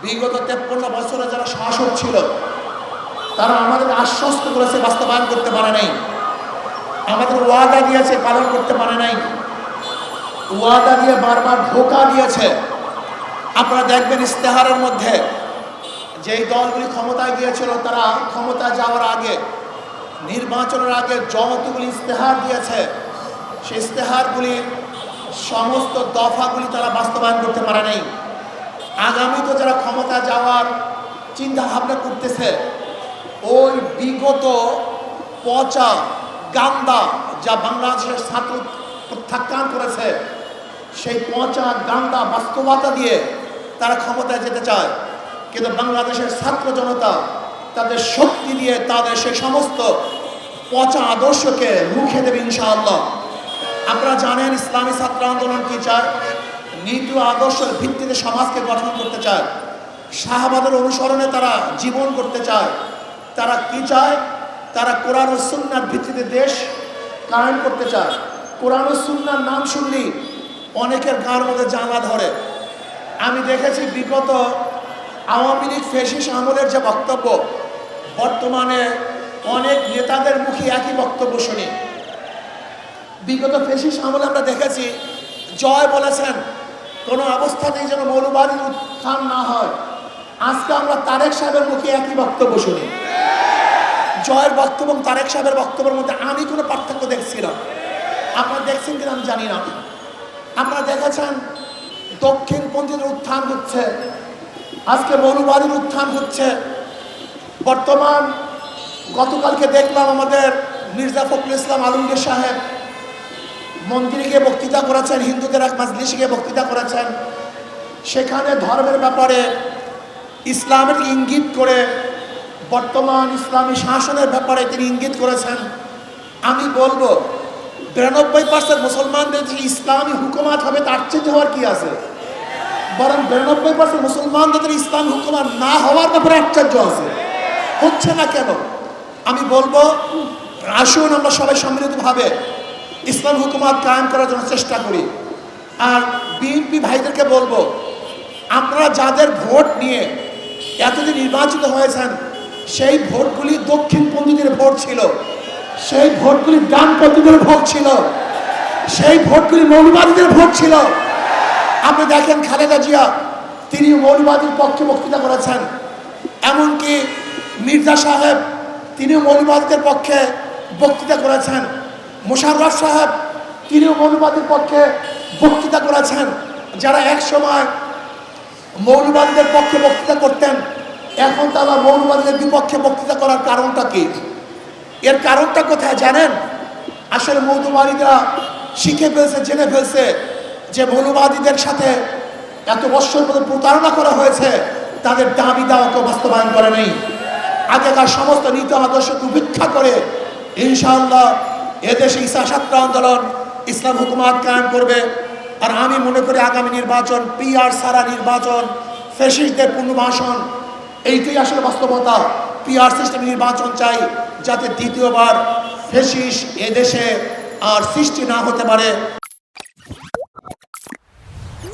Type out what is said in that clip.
বিগত 53 বছরে যারা শাসক ছিল তারা আমাদের আশ্বস্ত করেছে, বাস্তবায়ন করতে পারে নাই। আমাদের ওয়াদা দিয়েছে, পালন করতে পারে নাই। ওয়াদা দিয়ে বারবার ধোঁকা দিয়েছে। আপনারা দেখবেন ইস্তেহারের মধ্যে যেই দলগুলি ক্ষমতায় গিয়েছিল তারা ক্ষমতায় যাওয়ার আগে, নির্বাচনের আগে যতগুলি ইস্তেহার দিয়েছে সেই ইস্তেহারগুলির সমস্ত দফাগুলি তারা বাস্তবায়ন করতে পারে নাই। আগামীতে যারা ক্ষমতা যাওয়ার চিন্তা ভাবনা করতেছে ওই বিগত পচা গান্দা যা বাংলাদেশের ছাত্র প্রত্যাখ্যান করেছে সেই পচা গান্দা বাস্তবতা দিয়ে তারা ক্ষমতায় যেতে চায়। কিন্তু বাংলাদেশের ছাত্র জনতা তাদের শক্তি দিয়ে তাদের সেই সমস্ত পচা আদর্শকে রুখে দেবে ইনশাআল্লাহ। আপনারা জানেন ইসলামী ছাত্র আন্দোলন কি চায়? নীতি আদর্শের ভিত্তিতে সমাজকে গঠন করতে চায়। সাহাবাদের অনুসরণে তারা জীবন করতে চায়। তারা কি চায়? তারা কোরআন ও সুন্নাহর ভিত্তিতে দেশ কায়েম করতে চায়। কোরআন ও সুন্নাহর নাম শুনলেই অনেকের গায়ের মধ্যে জানা ধরে। আমি দেখেছি বিগত আওয়ামী লীগ ফ্যাসিস্ট আমলের যে বক্তব্য, বর্তমানে অনেক নেতাদের মুখে একই বক্তব্য শুনি। বিগত ফ্যাসিস্ট আমলে আমরা দেখেছি জয় বলেছেন কোনো অবস্থাতেই যেন মৌলবাদীর উত্থান না হয়। আজকে আমরা তারেক সাহেবের মুখে একই বক্তব্য শুনি। জয়ের বক্তব্য এবং তারেক সাহেবের বক্তব্যের মধ্যে আমি কোনো পার্থক্য দেখছি না। আপনারা দেখছেন কিনা আমি জানি না। আপনারা দেখেছেন দক্ষিণপন্থীদের উত্থান হচ্ছে, আজকে মৌলবাদীর উত্থান হচ্ছে। বর্তমান গতকালকে দেখলাম আমাদের মির্জা ফখরুল ইসলাম আলমগীর সাহেব মন্দিরে গিয়ে বক্তৃতা করেছেন, হিন্দুদের এক মাজলিসে গিয়ে বক্তৃতা করেছেন। সেখানে ধর্মের ব্যাপারে ইসলামের ইঙ্গিত করে বর্তমান ইসলামী শাসনের ব্যাপারে তিনি ইঙ্গিত করেছেন। আমি বলবো 92% মুসলমানদের যে ইসলামী হুকুমাত হবে তার চেয়ে হওয়ার কি আছে? বরং 92% মুসলমানদের ইসলামী হুকুমাত না হওয়ার ব্যাপারে আশ্চর্য আছে। হচ্ছে না কেন? আমি বলবো আসুন আমরা সবাই সম্মিলিতভাবে ইসলাম হুকুমাত কায়েম করার জন্য চেষ্টা করি। আর বিএনপি ভাইদেরকে বলবো আপনারা যাদের ভোট নিয়ে এতদিন নির্বাচিত হয়েছেন সেই ভোটগুলি দক্ষিণপন্থীদের ভোট ছিল, সেই ভোটগুলি ডানপন্থীদের ভোট ছিল, সেই ভোটগুলি মৌলবাদীদের ভোট ছিল। আপনি দেখেন খালেদা জিয়া তিনি মৌলবাদীর পক্ষে বক্তৃতা করেছেন, এমনকি মির্জা সাহেব তিনিও মৌলবাদীদের পক্ষে বক্তৃতা করেছেন, মোশাররফ সাহেব তিনিও মৌলবাদীর পক্ষে বক্তৃতা করেছেন। যারা এক সময় মৌলবাদীদের পক্ষে বক্তৃতা করতেন এখন তারা মৌলবাদীদের বিপক্ষে বক্তৃতা করার কারণটা কি? এর কারণটা কোথায় জানেন? আসলে মৌলবাদীরা শিখে ফেলছে, জেনে ফেলছে যে মৌলবাদীদের সাথে এত বৎসর মধ্যে প্রতারণা করা হয়েছে, তাদের দাবি দাওয়াকে বাস্তবায়ন করে নেই। আগেকার সমস্ত নীতি আদর্শকে উপেক্ষা করে ইনশাআল্লাহ এদেশে ইসা ছাত্র আন্দোলন ইসলাম হুকুমাত কায়েম করবে। আর আমি মনে করি আগামী নির্বাচন পিআর সারা নির্বাচন, ফ্যাসিস্টদের পুনর্বাসন, এইটাই আসলে বাস্তবতা। পিআর সিস্টেম নির্বাচন চাই যাতে দ্বিতীয়বার ফ্যাসিস্ট এদেশে আর সৃষ্টি না হতে পারে।